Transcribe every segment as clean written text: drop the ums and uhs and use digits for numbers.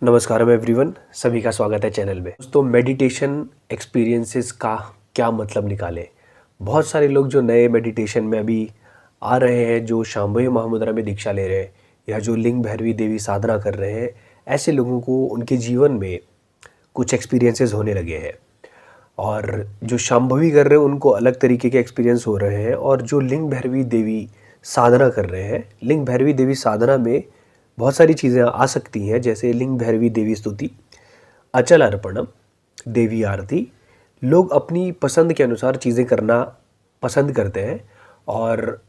नमस्कारम everyone, सभी का स्वागत है चैनल में। दोस्तों, मेडिटेशन एक्सपीरियंसेस का क्या मतलब निकालें। बहुत सारे लोग जो नए मेडिटेशन में अभी आ रहे हैं, जो शांभवी महामुद्रा में दीक्षा ले रहे हैं या जो लिंग भैरवी देवी साधना कर रहे हैं, ऐसे लोगों को उनके जीवन में कुछ एक्सपीरियंसेस होने लगे हैं। और जो शांभवी कर रहे हैं उनको अलग तरीके के एक्सपीरियंस हो रहे हैं, और जो लिंग भैरवी देवी साधना कर रहे हैं, लिंग भैरवी देवी साधना में बहुत सारी चीज़ें आ सकती हैं, जैसे लिंग भैरवी देवी स्तुति, अचल अर्पणम, देवी आरती। लोग अपनी पसंद के अनुसार चीज़ें करना पसंद करते हैं, और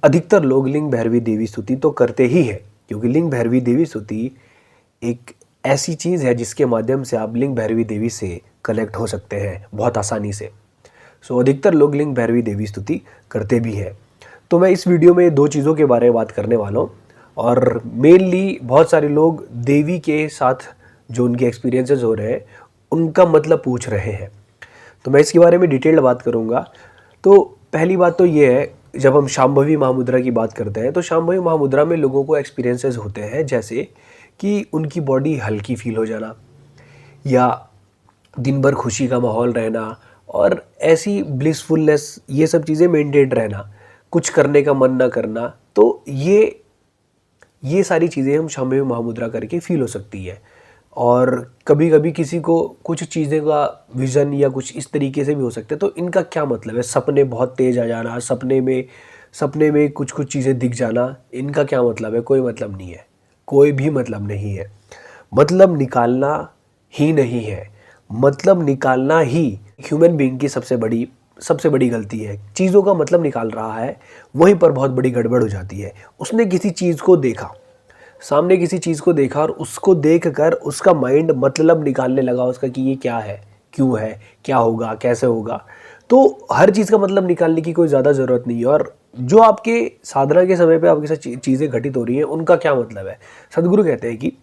अधिकतर लोग लिंग भैरवी देवी स्तुति तो करते ही हैं, क्योंकि लिंग भैरवी देवी स्तुति एक ऐसी चीज़ है जिसके माध्यम से आप लिंग भैरवी देवी से कनेक्ट हो सकते हैं बहुत आसानी से। सो अधिकतर लोग लिंग भैरवी देवी स्तुति करते भी हैं। तो मैं इस वीडियो में दो चीज़ों के बारे में बात करने वाला हूँ, और मेनली बहुत सारे लोग देवी के साथ जो उनके एक्सपीरियंसेस हो रहे हैं उनका मतलब पूछ रहे हैं, तो मैं इसके बारे में डिटेल्ड बात करूँगा। तो पहली बात तो ये है, जब हम शांभवी महामुद्रा की बात करते हैं तो शांभवी महामुद्रा में लोगों को एक्सपीरियंसेस होते हैं, जैसे कि उनकी बॉडी हल्की फील हो जाना, या दिन भर खुशी का माहौल रहना, और ऐसी ब्लिसफुलनेस, ये सब चीज़ें मेंटेन रहना, कुछ करने का मन ना करना। तो ये सारी चीज़ें हम शांभवी महामुद्रा करके फील हो सकती है। और कभी कभी किसी को कुछ चीज़ें का विज़न या कुछ इस तरीके से भी हो सकते हैं। तो इनका क्या मतलब है? सपने बहुत तेज़ आ जाना, सपने में कुछ कुछ चीज़ें दिख जाना, इनका क्या मतलब है? कोई मतलब नहीं है, कोई भी मतलब नहीं है। मतलब निकालना ही नहीं है, मतलब निकालना ही ह्यूमन बीइंग की सबसे बड़ी गलती है। चीज़ों का मतलब निकाल रहा है, वहीं पर बहुत बड़ी गड़बड़ हो जाती है। उसने किसी चीज़ को देखा, सामने किसी चीज़ को देखा, और उसको देखकर उसका माइंड मतलब निकालने लगा उसका कि ये क्या है, क्यों है, क्या होगा, कैसे होगा। तो हर चीज़ का मतलब निकालने की कोई ज़्यादा ज़रूरत नहीं है। और जो आपके साधना के समय पे आपके साथ चीज़ें घटित हो रही हैं, उनका क्या मतलब है? सदगुरु कहते हैं कि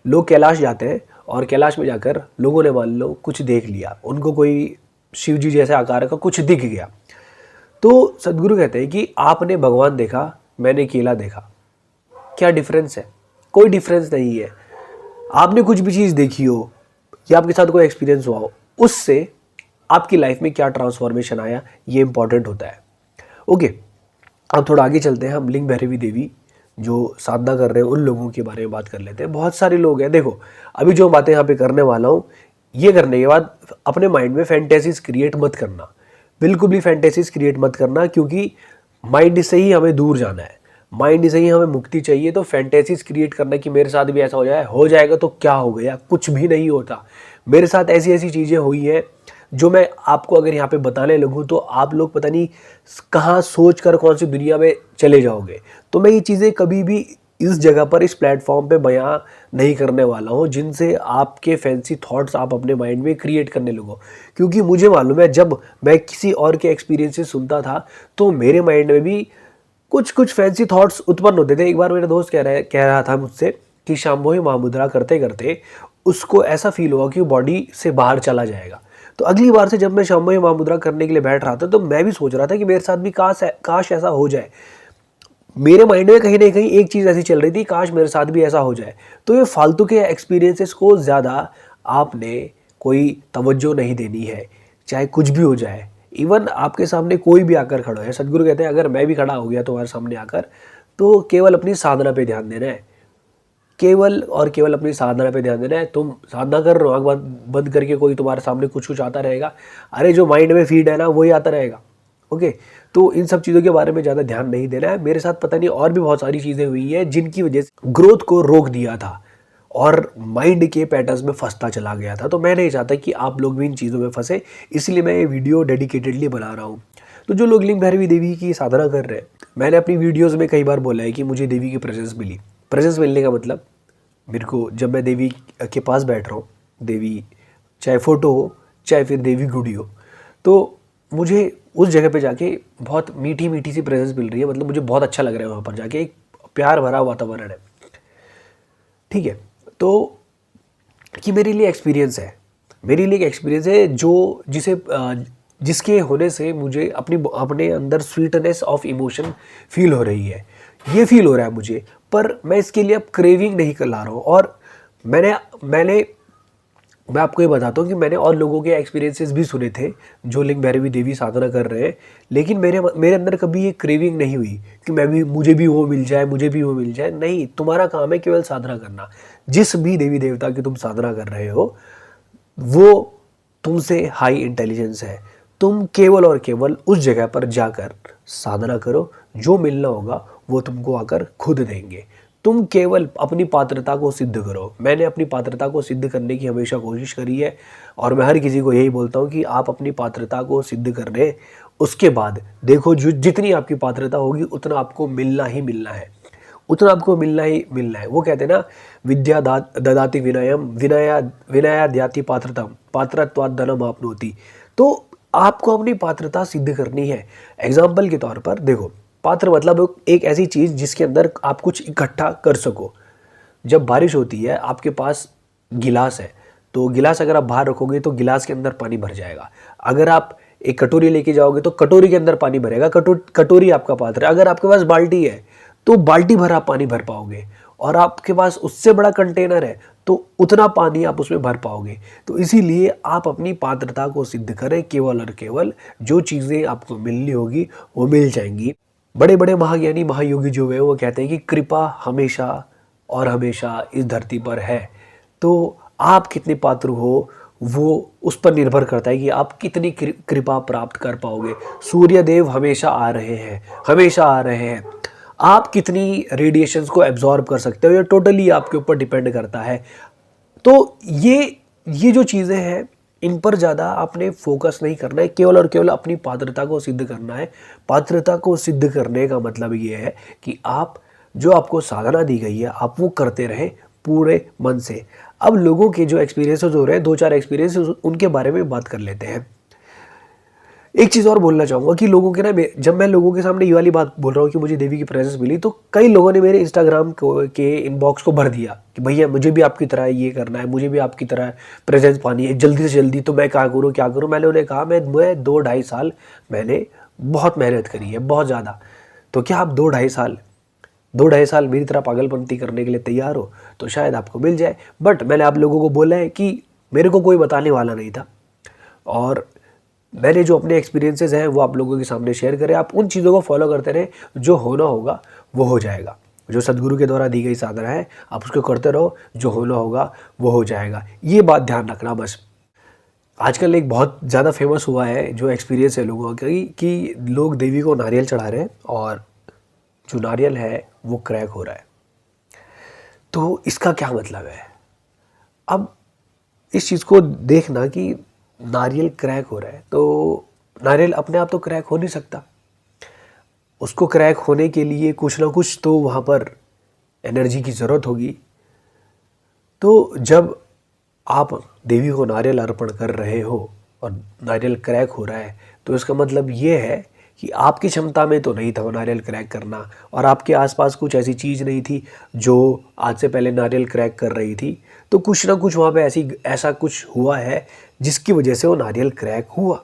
लोग कैलाश जाते हैं, और कैलाश में जाकर लोगों ने मान लो कुछ देख लिया, उनको कोई शिव जी जैसे आकार का कुछ दिख गया। तो सदगुरु कहते हैं कि आपने भगवान देखा, मैंने केला देखा, क्या डिफरेंस है? कोई डिफरेंस नहीं है। आपने कुछ भी चीज़ देखी हो या आपके साथ कोई एक्सपीरियंस हुआ हो, उससे आपकी लाइफ में क्या ट्रांसफॉर्मेशन आया, ये इंपॉर्टेंट होता है। ओके, अब थोड़ा आगे चलते हैं। हम लिंग भैरवी देवी जो साधना कर रहे हैं उन लोगों के बारे में बात कर लेते हैं। बहुत सारे लोग हैं, देखो अभी जो बातें यहाँ पे करने वाला हूँ, ये करने के बाद अपने माइंड में फैंटेसीज क्रिएट मत करना, बिल्कुल भी फैंटेसीज क्रिएट मत करना, क्योंकि माइंड से ही हमें दूर जाना है, माइंड से ही हमें मुक्ति चाहिए। तो फैंटेसीज क्रिएट करना कि मेरे साथ भी ऐसा हो जाएगा तो क्या हो गया, कुछ भी नहीं होता। मेरे साथ ऐसी ऐसी चीज़ें हुई हैं जो मैं आपको अगर यहाँ पे बताने लगूँ तो आप लोग पता नहीं कहाँ सोच कर कौन सी दुनिया में चले जाओगे। तो मैं ये चीज़ें कभी भी इस जगह पर, इस प्लेटफॉर्म पे बयां नहीं करने वाला हूँ जिनसे आपके फैंसी थॉट्स आप अपने माइंड में क्रिएट करने लगो। क्योंकि मुझे मालूम है, जब मैं किसी और के एक्सपीरियंसेस सुनता था तो मेरे माइंड में भी कुछ कुछ फैंसी थॉट्स उत्पन्न होते थे। एक बार मेरा दोस्त कह रहा था मुझसे कि शांभवी महामुद्रा करते करते उसको ऐसा फील हुआ कि वो बॉडी से बाहर चला जाएगा। तो अगली बार से जब मैं शांभवी महामुद्रा करने के लिए बैठ रहा था तो मैं भी सोच रहा था कि मेरे साथ भी काश ऐसा हो जाए। मेरे माइंड में कहीं ना कहीं एक चीज़ ऐसी चल रही थी, काश मेरे साथ भी ऐसा हो जाए। तो ये फालतू के एक्सपीरियंसेस को ज़्यादा आपने कोई तवज्जो नहीं देनी है, चाहे कुछ भी हो जाए। इवन आपके सामने कोई भी आकर खड़ा है, सदगुरु कहते हैं अगर मैं भी खड़ा हो गया तुम्हारे सामने आकर, तो केवल अपनी साधना पे ध्यान देना है, केवल और केवल अपनी साधना पे ध्यान देना है। तुम साधना कर रहे हो, आँख बंद करके कोई तुम्हारे सामने कुछ कुछ आता रहेगा, अरे जो माइंड में फीड है ना वही आता रहेगा। ओके, तो इन सब चीज़ों के बारे में ज़्यादा ध्यान नहीं देना है। मेरे साथ पता नहीं और भी बहुत सारी चीज़ें हुई है जिनकी वजह से ग्रोथ को रोक दिया था और माइंड के पैटर्न्स में फंसता चला गया था। तो मैं नहीं चाहता कि आप लोग भी इन चीज़ों में फंसे, इसलिए मैं ये वीडियो डेडिकेटेडली बना रहा हूँ। तो जो लोग लिंग भैरवी देवी की साधना कर रहे हैं, मैंने अपनी वीडियोज़ में कई बार बोला है कि मुझे देवी की प्रेजेंस मिली। प्रेजेंस मिलने का मतलब, मेरे को जब मैं देवी के पास बैठ रहा हूँ, देवी चाहे फ़ोटो हो चाहे फिर देवी गुड़ी हो, तो मुझे उस जगह पे जाके बहुत मीठी मीठी सी प्रेजेंस मिल रही है। मतलब मुझे बहुत अच्छा लग रहा है वहाँ पर जाके, एक प्यार भरा वातावरण है। ठीक है, तो कि मेरे लिए एक्सपीरियंस है, मेरे लिए एक एक्सपीरियंस है जो जिसके होने से मुझे अपने अंदर स्वीटनेस ऑफ इमोशन फील हो रही है। ये फील हो रहा है मुझे, पर मैं इसके लिए अब क्रेविंग नहीं कर ला रहा हूँ। और मैंने मैंने मैं आपको ये बताता हूँ कि मैंने और लोगों के एक्सपीरियंसेस भी सुने थे जो लिंग भैरवी देवी साधना कर रहे हैं, लेकिन मेरे मेरे अंदर कभी ये क्रेविंग नहीं हुई कि मुझे भी वो मिल जाए, मुझे भी वो मिल जाए। नहीं, तुम्हारा काम है केवल साधना करना। जिस भी देवी देवता की तुम साधना कर रहे हो वो तुमसे हाई इंटेलिजेंस है। तुम केवल और केवल उस जगह पर जाकर साधना करो, जो मिलना होगा वो तुमको आकर खुद देंगे। तुम केवल अपनी पात्रता को सिद्ध करो। मैंने अपनी पात्रता को सिद्ध करने की हमेशा कोशिश करी है और मैं हर किसी को यही बोलता हूँ कि आप अपनी पात्रता को सिद्ध कर रहे, उसके बाद देखो जो जितनी आपकी पात्रता होगी उतना आपको मिलना ही मिलना है, उतना आपको मिलना ही मिलना है। वो कहते हैं ना, विद्या ददाति विनयम विनया विनया द्याति पात्रतम पात्रत्वात् धनम आपनोति। तो आपको अपनी पात्रता सिद्ध करनी है। एग्जाम्पल के तौर पर देखो, पात्र मतलब एक ऐसी चीज़ जिसके अंदर आप कुछ इकट्ठा कर सको। जब बारिश होती है, आपके पास गिलास है, तो गिलास अगर आप बाहर रखोगे तो गिलास के अंदर पानी भर जाएगा। अगर आप एक कटोरी लेके जाओगे तो कटोरी के अंदर पानी भरेगा। कटोरी आपका पात्र है। अगर आपके पास बाल्टी है तो बाल्टी भर आप पानी भर पाओगे, और आपके पास उससे बड़ा कंटेनर है तो उतना पानी आप उसमें भर पाओगे। तो इसीलिए आप अपनी पात्रता को सिद्ध करें। केवल और केवल जो चीज़ें आपको मिलनी होगी वो मिल जाएंगी। बड़े बड़े महाज्ञानी महायोगी जो है वो कहते हैं कि कृपा हमेशा और हमेशा इस धरती पर है। तो आप कितने पात्र हो वो उस पर निर्भर करता है कि आप कितनी कृपा प्राप्त कर पाओगे। सूर्य देव हमेशा आ रहे हैं, हमेशा आ रहे हैं। आप कितनी रेडिएशंस को एब्जॉर्ब कर सकते हो, ये टोटली आपके ऊपर डिपेंड करता है। तो ये जो चीज़ें हैं इन पर ज़्यादा आपने फोकस नहीं करना है, केवल और केवल अपनी पात्रता को सिद्ध करना है। पात्रता को सिद्ध करने का मतलब ये है कि आप जो आपको साधना दी गई है आप वो करते रहें पूरे मन से। अब लोगों के जो एक्सपीरियंसेस हो रहे हैं, 2-4 एक्सपीरियंसेस उनके बारे में बात कर लेते हैं। एक चीज़ और बोलना चाहूँगा कि लोगों के ना, जब मैं लोगों के सामने ये वाली बात बोल रहा हूँ कि मुझे देवी की प्रेजेंस मिली, तो कई लोगों ने मेरे इंस्टाग्राम के इनबॉक्स को भर दिया कि भैया मुझे भी आपकी तरह ये करना है, मुझे भी आपकी तरह प्रेजेंस पानी है जल्दी से जल्दी। तो मैं क्या करूँ क्या करूँ। मैंने उन्हें कहा मैं 2-2.5 साल मैंने बहुत मेहनत करी है, बहुत ज़्यादा। तो क्या आप 2-2.5 साल मेरी तरह पागलपंती करने के लिए तैयार हो तो शायद आपको मिल जाए। बट मैंने आप लोगों को बोला है कि मेरे को कोई बताने वाला नहीं था, और मैंने जो अपने एक्सपीरियंसेस हैं वो आप लोगों के सामने शेयर करें। आप उन चीज़ों को फॉलो करते रहें, जो होना होगा वो हो जाएगा। जो सदगुरु के द्वारा दी गई साधना है आप उसको करते रहो, जो होना होगा वो हो जाएगा। ये बात ध्यान रखना बस। आजकल एक बहुत ज़्यादा फेमस हुआ है जो एक्सपीरियंस है लोगों का कि लोग देवी को नारियल चढ़ा रहे हैं और जो नारियल है वो क्रैक हो रहा है। तो इसका क्या मतलब है? अब इस चीज़ को देखना कि नारियल क्रैक हो रहा है, तो नारियल अपने आप तो क्रैक हो नहीं सकता। उसको क्रैक होने के लिए कुछ ना कुछ तो वहाँ पर एनर्जी की ज़रूरत होगी। तो जब आप देवी को नारियल अर्पण कर रहे हो और नारियल क्रैक हो रहा है, तो इसका मतलब ये है कि आपकी क्षमता में तो नहीं था वो नारियल क्रैक करना, और आपके आसपास कुछ ऐसी चीज़ नहीं थी जो आज से पहले नारियल क्रैक कर रही थी। तो कुछ ना कुछ वहाँ पे ऐसा कुछ हुआ है जिसकी वजह से वो नारियल क्रैक हुआ।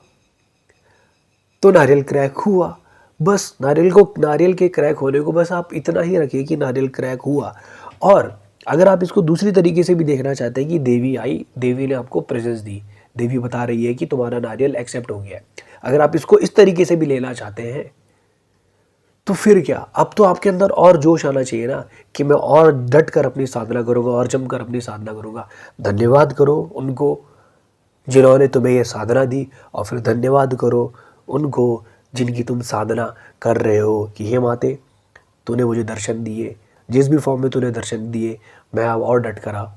तो नारियल क्रैक हुआ, बस नारियल के क्रैक होने को बस आप इतना ही रखिए कि नारियल क्रैक हुआ। और अगर आप इसको दूसरी तरीके से भी देखना चाहते हैं कि देवी आई, देवी ने आपको प्रेजेंस दी, देवी बता रही है कि तुम्हारा नारियल एक्सेप्ट हो गया है, अगर आप इसको इस तरीके से भी लेना चाहते हैं तो फिर क्या, अब तो आपके अंदर और जोश आना चाहिए ना कि मैं और डट कर अपनी साधना करूँगा और जमकर अपनी साधना करूँगा। धन्यवाद करो उनको जिन्होंने तुम्हें ये साधना दी, और फिर धन्यवाद करो उनको जिनकी तुम साधना कर रहे हो कि हे माते तूने मुझे दर्शन दिए, जिस भी फॉर्म में तूने दर्शन दिए मैं अब और डट कर आप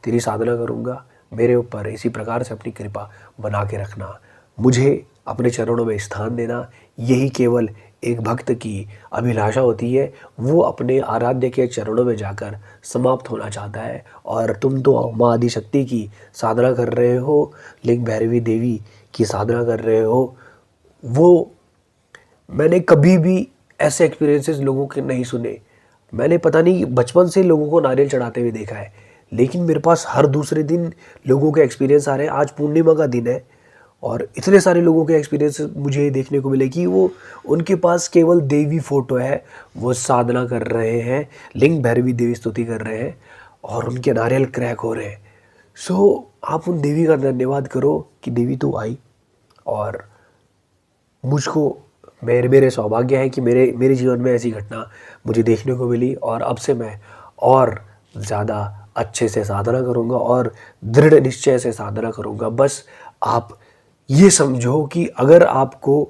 तेरी साधना करूँगा। मेरे ऊपर इसी प्रकार से अपनी कृपा बना के रखना, मुझे अपने चरणों में स्थान देना। यही केवल एक भक्त की अभिलाषा होती है, वो अपने आराध्य के चरणों में जाकर समाप्त होना चाहता है। और तुम तो माँ आदिशक्ति की साधना कर रहे हो, लिंग भैरवी देवी की साधना कर रहे हो। वो मैंने कभी भी ऐसे एक्सपीरियंसेस लोगों के नहीं सुने। मैंने पता नहीं बचपन से लोगों को नारियल चढ़ाते हुए देखा है, लेकिन मेरे पास हर दूसरे दिन लोगों के एक्सपीरियंस आ रहे हैं। आज पूर्णिमा का दिन है और इतने सारे लोगों के एक्सपीरियंस मुझे देखने को मिले कि वो उनके पास केवल देवी फ़ोटो है, वो साधना कर रहे हैं, लिंग भैरवी देवी स्तुति कर रहे हैं और उनके नारियल क्रैक हो रहे हैं। सो आप उन देवी का धन्यवाद करो कि देवी तू आई, और मुझको मेरे सौभाग्य है कि मेरे मेरे जीवन में ऐसी घटना मुझे देखने को मिली, और अब से मैं और ज़्यादा अच्छे से साधना करूँगा और दृढ़ निश्चय से साधना करूँगा। बस आप ये समझो कि अगर आपको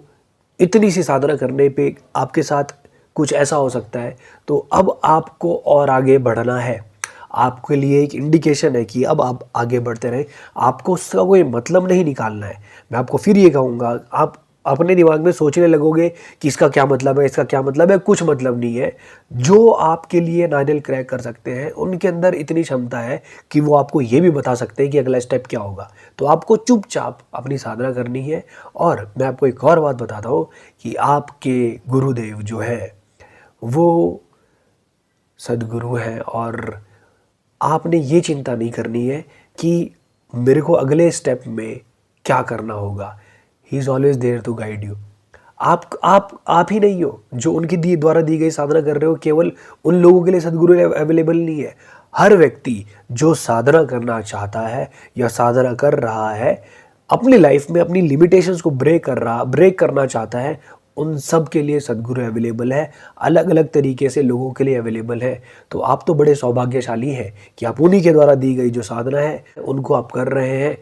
इतनी सी साधना करने पे आपके साथ कुछ ऐसा हो सकता है, तो अब आपको और आगे बढ़ना है। आपके लिए एक इंडिकेशन है कि अब आप आगे बढ़ते रहें, आपको उसका कोई मतलब नहीं निकालना है। मैं आपको फिर ये कहूँगा, आप अपने दिमाग में सोचने लगोगे कि इसका क्या मतलब है, इसका क्या मतलब है, कुछ मतलब नहीं है। जो आपके लिए नारियल क्रैक कर सकते हैं, उनके अंदर इतनी क्षमता है कि वो आपको ये भी बता सकते हैं कि अगला स्टेप क्या होगा। तो आपको चुपचाप अपनी साधना करनी है। और मैं आपको एक और बात बताता हूँ कि आपके गुरुदेव जो है वो सद्गुरु हैं, और आपने ये चिंता नहीं करनी है कि मेरे को अगले स्टेप में क्या करना होगा। He is always there to guide you. आप ही नहीं हो जो उनकी द्वारा दी गई साधना कर रहे हो। केवल उन लोगों के लिए सद्गुरु अवेलेबल नहीं है। हर व्यक्ति जो साधना करना चाहता है या साधना कर रहा है, अपनी लाइफ में अपनी लिमिटेशंस को ब्रेक करना चाहता है, उन सब के लिए सद्गुरु अवेलेबल है। अलग अलग तरीके से लोगों के लिए अवेलेबल है। तो आप तो बड़े सौभाग्यशाली हैं कि आप उन्हीं के द्वारा दी गई जो साधना है उनको आप कर रहे हैं।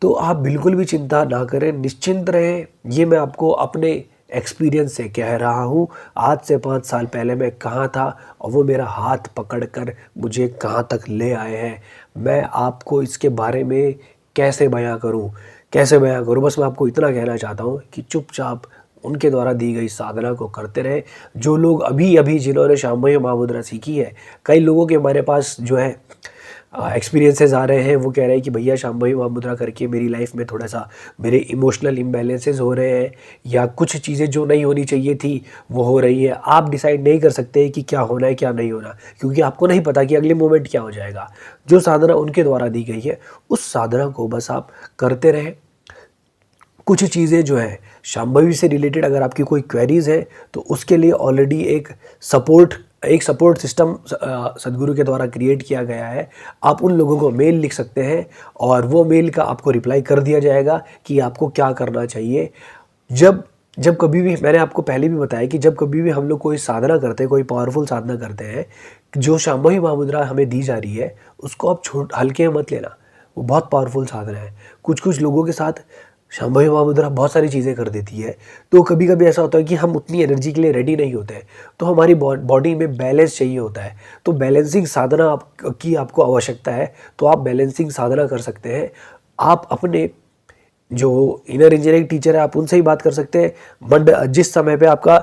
तो आप बिल्कुल भी चिंता ना करें, निश्चिंत रहें। ये मैं आपको अपने एक्सपीरियंस से कह रहा हूँ। आज से 5 साल पहले मैं कहाँ था और वो मेरा हाथ पकड़कर मुझे कहाँ तक ले आए हैं। मैं आपको इसके बारे में कैसे बयां करूँ, बस मैं आपको इतना कहना चाहता हूँ कि चुपचाप उनके द्वारा दी गई साधना को करते रहे। जो लोग अभी अभी जिन्होंने शांभवी महामुद्रा सीखी है, कई लोगों के हमारे पास जो है एक्सपीरियंसेस आ रहे हैं, वो कह रहे हैं कि भैया शांभवी महामुद्रा करके मेरी लाइफ में थोड़ा सा मेरे इमोशनल इम्बैलेंसेस हो रहे हैं, या कुछ चीज़ें जो नहीं होनी चाहिए थी वो हो रही है। आप डिसाइड नहीं कर सकते कि क्या होना है क्या नहीं होना, क्योंकि आपको नहीं पता कि अगले मोमेंट क्या हो जाएगा। जो साधना उनके द्वारा दी गई है उस साधना को बस आप करते रहें। कुछ चीज़ें जो है शांभवी से रिलेटेड अगर आपकी कोई क्वेरीज है तो उसके लिए ऑलरेडी एक सपोर्ट सिस्टम सद्गुरु के द्वारा क्रिएट किया गया है। आप उन लोगों को मेल लिख सकते हैं और वो मेल का आपको रिप्लाई कर दिया जाएगा कि आपको क्या करना चाहिए। जब कभी भी, मैंने आपको पहले भी बताया कि जब कभी भी हम लोग कोई साधना करते हैं, कोई पावरफुल साधना करते हैं, जो शांभवी महामुद्रा हमें दी जा रही है उसको आप हल्के में मत लेना। वो बहुत पावरफुल साधना है। कुछ लोगों के साथ शांभवी महामुद्रा बहुत सारी चीज़ें कर देती है। तो कभी कभी ऐसा होता है कि हम उतनी एनर्जी के लिए रेडी नहीं होते हैं, तो हमारी बॉडी में बैलेंस चाहिए होता है। तो बैलेंसिंग साधना की आपको आवश्यकता है, तो आप बैलेंसिंग साधना कर सकते हैं। आप अपने जो इनर इंजीनियरिंग टीचर है आप उनसे ही बात कर सकते हैं। बट जिस समय पे आपका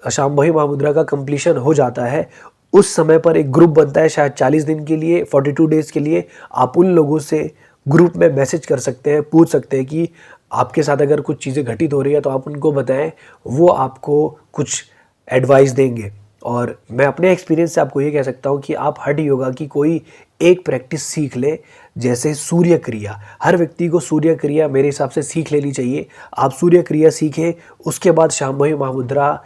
शांभवी महामुद्रा का कंप्लीशन हो जाता है, उस समय पर एक ग्रुप बनता है शायद 40 दिन के लिए, 42 डेज़ के लिए। आप उन लोगों से ग्रुप में मैसेज कर सकते हैं, पूछ सकते हैं कि आपके साथ अगर कुछ चीज़ें घटित हो रही है तो आप उनको बताएं, वो आपको कुछ एडवाइस देंगे। और मैं अपने एक्सपीरियंस से आपको ये कह सकता हूँ कि आप हठ योगा की कोई एक प्रैक्टिस सीख ले, जैसे सूर्य क्रिया। हर व्यक्ति को सूर्य क्रिया मेरे हिसाब से सीख लेनी चाहिए। आप सूर्य क्रिया सीखें, उसके बाद शांभवी महामुद्रा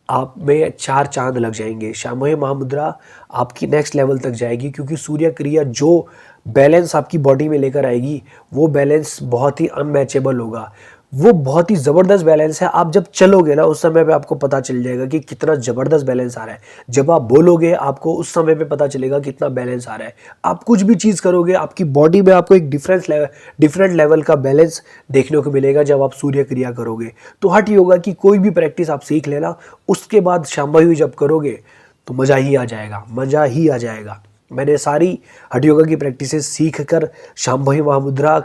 आप में 4 चांद लग जाएंगे। शांभवी महामुद्रा आपकी नेक्स्ट लेवल तक जाएगी, क्योंकि सूर्य क्रिया जो बैलेंस आपकी बॉडी में लेकर आएगी वो बैलेंस बहुत ही अनमैचेबल होगा। वो बहुत ही ज़बरदस्त बैलेंस है। आप जब चलोगे ना उस समय पे आपको पता चल जाएगा कि कितना ज़बरदस्त बैलेंस आ रहा है। जब आप बोलोगे आपको उस समय पे पता चलेगा कितना बैलेंस आ रहा है। आप कुछ भी चीज़ करोगे आपकी बॉडी में आपको एक डिफरेंट लेवल का बैलेंस देखने को मिलेगा जब आप सूर्य क्रिया करोगे। तो हठ योगा की कोई भी प्रैक्टिस आप सीख लेना, उसके बाद शांभवी जब करोगे तो मज़ा ही आ जाएगा, मज़ा ही आ जाएगा। मैंने सारी हठ योगा की प्रैक्टिसेस सीख कर शांभवी महामुद्रा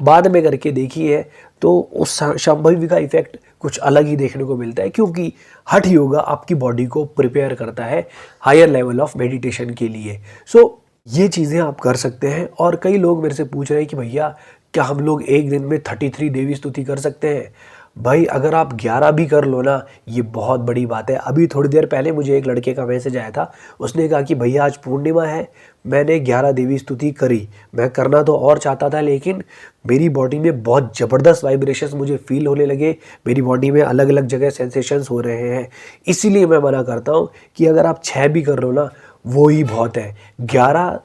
बाद में करके देखी है, तो उस शांभवी का इफेक्ट कुछ अलग ही देखने को मिलता है, क्योंकि हठ योगा आपकी बॉडी को प्रिपेयर करता है हायर लेवल ऑफ मेडिटेशन के लिए। सो ये चीज़ें आप कर सकते हैं। और कई लोग मेरे से पूछ रहे हैं कि भैया क्या हम लोग एक दिन में 33 देवी स्तुति कर सकते हैं? भाई अगर आप 11 भी कर लो ना, ये बहुत बड़ी बात है। अभी थोड़ी देर पहले मुझे एक लड़के का मैसेज आया था, उसने कहा कि भैया आज पूर्णिमा है, मैंने 11 देवी स्तुति करी। मैं करना तो और चाहता था, लेकिन मेरी बॉडी में बहुत ज़बरदस्त वाइब्रेशंस मुझे फील होने लगे। मेरी बॉडी में अलग अलग जगह सेंसेशंस हो रहे हैं। इसीलिए मैं मना करता हूँ कि अगर आप 6 भी कर लो ना वो ही बहुत है। 11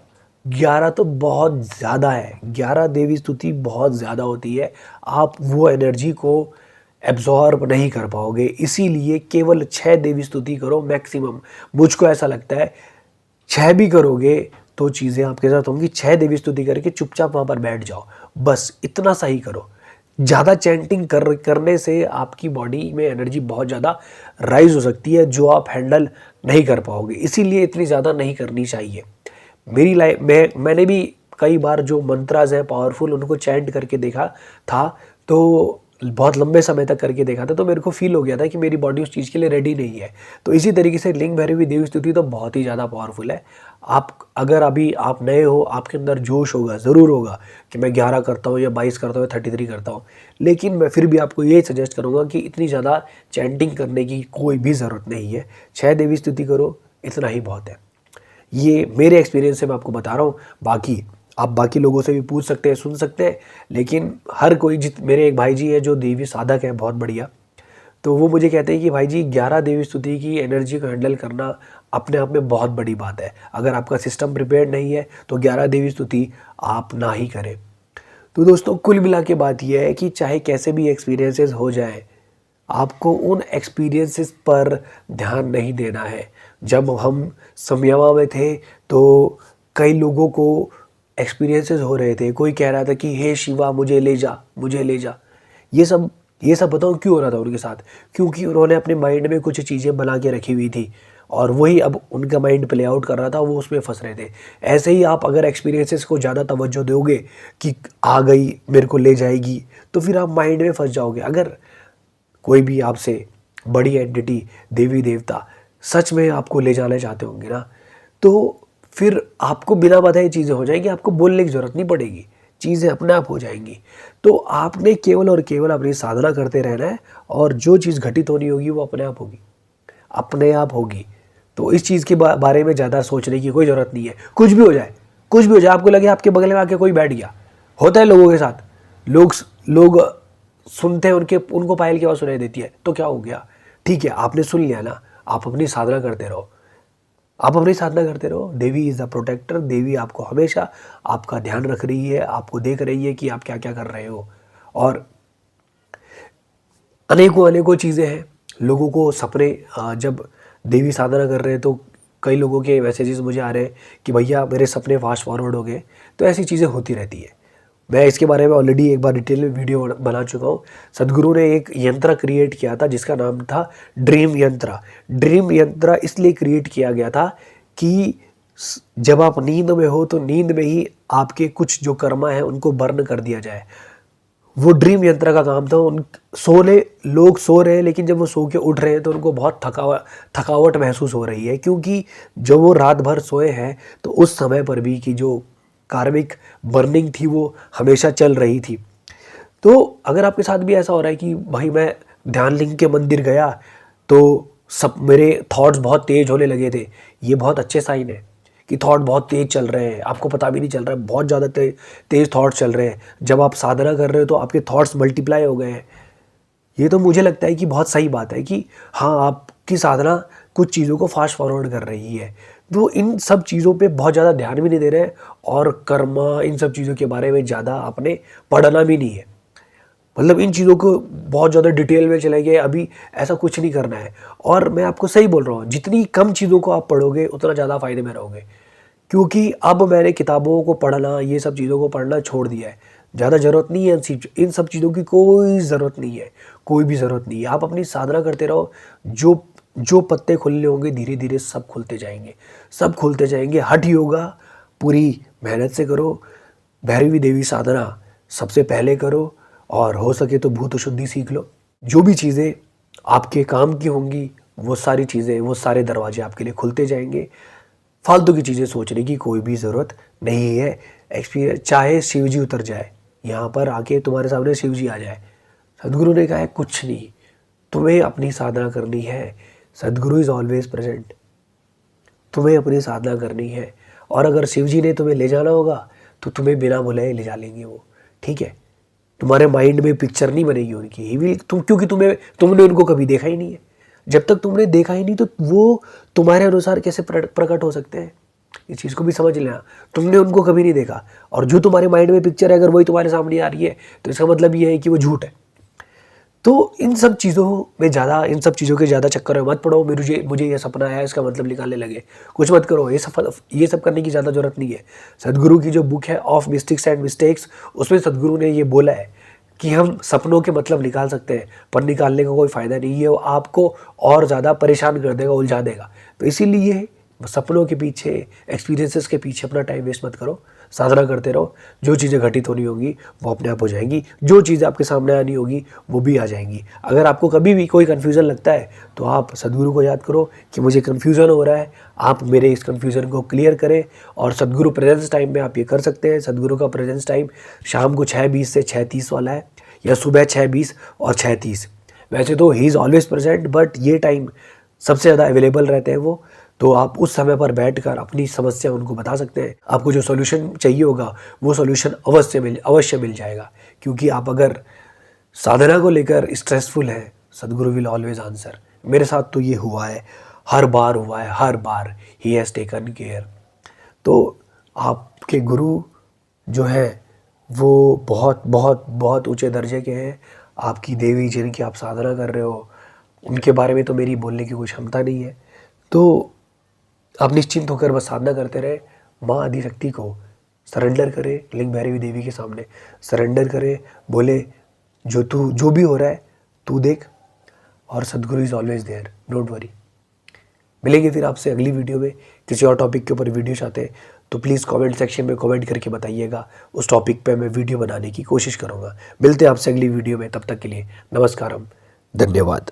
11 तो बहुत ज़्यादा है, 11 देवी स्तुति बहुत ज़्यादा होती है, आप वो एनर्जी को एब्ज़ॉर्ब नहीं कर पाओगे, इसीलिए केवल 6 देवी स्तुति करो मैक्सिमम। मुझको ऐसा लगता है 6 भी करोगे तो चीज़ें आपके साथ होंगी, 6 देवी स्तुति करके चुपचाप वहाँ पर बैठ जाओ, बस इतना सा ही करो। ज़्यादा चैंटिंग करने से आपकी बॉडी में एनर्जी बहुत ज़्यादा राइज हो सकती है, जो आप हैंडल नहीं कर पाओगे, इसीलिए इतनी ज़्यादा नहीं करनी चाहिए। मेरी लाइफ मैंने भी कई बार जो मंत्राज हैं पावरफुल उनको चैंट करके देखा था, तो बहुत लंबे समय तक करके देखा था, तो मेरे को फील हो गया था कि मेरी बॉडी उस चीज़ के लिए रेडी नहीं है। तो इसी तरीके से लिंग भैरवी देवी स्तुति तो बहुत ही ज़्यादा पावरफुल है। आप अगर अभी आप नए हो, आपके अंदर जोश होगा, ज़रूर होगा कि मैं 11 करता हूँ या 22 करता हूँ या 33 करता हूँ, लेकिन मैं फिर भी आपको ये सजेस्ट करूँगा कि इतनी ज़्यादा चैंटिंग करने की कोई भी ज़रूरत नहीं है। 6 देवी स्तुति करो, इतना ही बहुत है। ये मेरे एक्सपीरियंस से मैं आपको बता रहा हूँ, बाकी आप बाकी लोगों से भी पूछ सकते हैं, सुन सकते हैं, लेकिन हर कोई मेरे एक भाई जी है जो देवी साधक है बहुत बढ़िया, तो वो मुझे कहते हैं कि भाई जी 11 देवी स्तुति की एनर्जी को हैंडल करना अपने आप में बहुत बड़ी बात है। अगर आपका सिस्टम प्रिपेयर्ड नहीं है तो 11 देवी स्तुति आप ना ही करें। तो दोस्तों कुल मिला के बात यह है कि चाहे कैसे भी एक्सपीरियंसेस हो जाए, आपको उन एक्सपीरियंसेस पर ध्यान नहीं देना है। जब हम समयमा में थे तो कई लोगों को एक्सपीरियंसेस हो रहे थे, कोई कह रहा था कि हे शिवा मुझे ले जा, मुझे ले जा। ये सब बताओ क्यों हो रहा था उनके साथ? क्योंकि उन्होंने अपने माइंड में कुछ चीज़ें बना के रखी हुई थी और वही अब उनका माइंड प्ले आउट कर रहा था, वो उसमें फंस रहे थे। ऐसे ही आप अगर एक्सपीरियंसेस को ज़्यादा तवज्जो दोगे कि आ गई मेरे को ले जाएगी, तो फिर आप माइंड में फंस जाओगे। अगर कोई भी आपसे बड़ी एंटिटी, देवी देवता सच में आपको ले जाना चाहते होंगे ना, तो फिर आपको बिना बताए चीज़ें हो जाएंगी, आपको बोलने की ज़रूरत नहीं पड़ेगी, चीज़ें अपने आप हो जाएंगी। तो आपने केवल और केवल अपनी साधना करते रहना है और जो चीज़ घटित होनी होगी वो अपने आप होगी, अपने आप होगी। तो इस चीज़ के बारे में ज़्यादा सोचने की कोई ज़रूरत नहीं है। कुछ भी हो जाए, कुछ भी हो जाए, आपको लगे आपके बगल में आके कोई बैठ गया, होता है लोगों के साथ, लोग लोग सुनते हैं, उनको पायल की आवाज़ सुनाई देती है, तो क्या हो गया, ठीक है आपने सुन लिया ना, आप अपनी साधना करते रहो, आप अपनी साधना करते रहो। देवी इज़ द प्रोटेक्टर, देवी आपको हमेशा आपका ध्यान रख रही है, आपको देख रही है कि आप क्या क्या कर रहे हो। और अनेकों अनेकों चीज़ें हैं, लोगों को सपने, जब देवी साधना कर रहे हैं तो कई लोगों के मैसेजेस मुझे आ रहे हैं कि भैया मेरे सपने फास्ट फॉरवर्ड हो गए। तो ऐसी चीज़ें होती रहती है। मैं इसके बारे में ऑलरेडी एक बार डिटेल में वीडियो बना चुका हूँ। सदगुरु ने एक यंत्र क्रिएट किया था जिसका नाम था ड्रीम यंत्र। ड्रीम यंत्र इसलिए क्रिएट किया गया था कि जब आप नींद में हो तो नींद में ही आपके कुछ जो कर्मा है उनको बर्न कर दिया जाए। वो ड्रीम यंत्र का काम था। उन लोग सो रहे हैं, लेकिन जब वो सो के उठ रहे हैं तो उनको बहुत थकावट महसूस हो रही है, क्योंकि जब वो रात भर सोए हैं तो उस समय पर भी कि जो कार्मिक बर्निंग थी वो हमेशा चल रही थी। तो अगर आपके साथ भी ऐसा हो रहा है कि भाई मैं ध्यान लिंग के मंदिर गया तो सब मेरे थॉट्स बहुत तेज होने लगे थे, ये बहुत अच्छे साइन है कि थॉट बहुत तेज चल रहे हैं, आपको पता भी नहीं चल रहा है, बहुत ज़्यादा तेज थॉट्स चल रहे हैं। जब आप साधना कर रहे हो तो आपके थॉट्स मल्टीप्लाई हो गए हैं। ये तो मुझे लगता है कि बहुत सही बात है कि हाँ, आपकी साधना कुछ चीज़ों को फास्ट फॉरवर्ड कर रही है। तो इन सब चीज़ों पे बहुत ज़्यादा ध्यान भी नहीं दे रहे हैं और कर्मा इन सब चीज़ों के बारे में ज़्यादा आपने पढ़ना भी नहीं है। मतलब इन चीज़ों को बहुत ज़्यादा डिटेल में चले गए, अभी ऐसा कुछ नहीं करना है। और मैं आपको सही बोल रहा हूँ, जितनी कम चीज़ों को आप पढ़ोगे उतना ज़्यादा फ़ायदे में रहोगे। क्योंकि अब मैंने किताबों को पढ़ना, ये सब चीज़ों को पढ़ना छोड़ दिया है। ज़्यादा ज़रूरत नहीं है इन सब चीज़ों की, कोई ज़रूरत नहीं है, कोई भी ज़रूरत नहीं है। आप अपनी साधना करते रहो, जो जो पत्ते खुलने होंगे धीरे धीरे सब खुलते जाएंगे, सब खुलते जाएंगे। हठ योगा पूरी मेहनत से करो, भैरवी देवी साधना सबसे पहले करो, और हो सके तो भूत शुद्धि सीख लो। जो भी चीज़ें आपके काम की होंगी वो सारी चीज़ें, वो सारे दरवाजे आपके लिए खुलते जाएंगे। फालतू की चीज़ें सोचने की कोई भी ज़रूरत नहीं है। एक्सपीरियंस, चाहे शिव जी उतर जाए यहाँ पर आके, तुम्हारे सामने शिव जी आ जाए, सदगुरु ने कहा है कुछ नहीं, तुम्हें अपनी साधना करनी है। सदगुरु इज़ ऑलवेज प्रेजेंट, तुम्हें अपनी साधना करनी है। और अगर शिव जी ने तुम्हें ले जाना होगा तो तुम्हें बिना बुलाए ले जा लेंगे वो, ठीक है। तुम्हारे माइंड में पिक्चर नहीं बनेगी उनकी, ही विल क्योंकि तुमने उनको कभी देखा ही नहीं है। जब तक तुमने देखा ही नहीं तो वो तुम्हारे अनुसार कैसे प्रकट हो सकते हैं। इस चीज़ को भी समझ लेना। तुमने उनको कभी नहीं देखा, और जो तुम्हारे माइंड में पिक्चर है अगर वही तुम्हारे सामने आ रही है तो इसका मतलब ये है कि वो झूठ है। तो इन सब चीज़ों के ज़्यादा चक्कर में मत पड़ो। मुझे ये सपना आया इसका मतलब निकालने लगे, कुछ मत करो। ये सब करने की ज़्यादा ज़रूरत नहीं है। सदगुरु की जो बुक है ऑफ मिस्टिक्स एंड मिस्टेक्स, उसमें सदगुरु ने ये बोला है कि हम सपनों के मतलब निकाल सकते हैं, पर निकालने का कोई फ़ायदा नहीं है, वो आपको और ज़्यादा परेशान कर देगा, उलझा देगा। तो इसीलिए सपनों के पीछे, एक्सपीरियंसेस के पीछे अपना टाइम वेस्ट मत करो, साधना करते रहो। जो चीज़ें घटित होनी होगी वो अपने आप हो जाएंगी, जो चीज़ें आपके सामने आनी होगी वो भी आ जाएंगी। अगर आपको कभी भी कोई कन्फ्यूज़न लगता है तो आप सदगुरु को याद करो कि मुझे कन्फ्यूज़न हो रहा है, आप मेरे इस कन्फ्यूज़न को क्लियर करें। और सदगुरु प्रेजेंस टाइम में आप ये कर सकते हैं। सदगुरु का प्रेजेंस टाइम शाम को 6:20 से 6:30 वाला है, या सुबह 6:20 और 6:30। वैसे तो ही इज़ ऑलवेज प्रेजेंट, बट ये टाइम सबसे ज़्यादा अवेलेबल रहते हैं वो। तो आप उस समय पर बैठकर अपनी समस्या उनको बता सकते हैं। आपको जो सॉल्यूशन चाहिए होगा वो सॉल्यूशन अवश्य मिल जाएगा। क्योंकि आप अगर साधना को लेकर स्ट्रेसफुल हैं, सदगुरु विल ऑलवेज आंसर। मेरे साथ तो ये हुआ है, हर बार हुआ है, हर बार ही हैज़ टेकन केयर। तो आपके गुरु जो है वो बहुत बहुत बहुत ऊंचे दर्जे के हैं। आपकी देवी जिनकी आप साधना कर रहे हो, उनके बारे में तो मेरी बोलने की कोई क्षमता नहीं है। तो आप निश्चिंत होकर बस साधना करते रहे। माँ आदिशक्ति को सरेंडर करें, लिंग भैरवी देवी के सामने सरेंडर करें, बोले जो भी हो रहा है तू देख, और Sadhguru is always there, don't worry. मिलेंगे फिर आपसे अगली वीडियो में। किसी और टॉपिक के ऊपर वीडियो चाहते हैं तो प्लीज़ कमेंट सेक्शन में कमेंट करके बताइएगा, उस टॉपिक पे मैं वीडियो बनाने की कोशिश करूँगा। मिलते हैं आपसे अगली वीडियो में, तब तक के लिए नमस्कारम, धन्यवाद।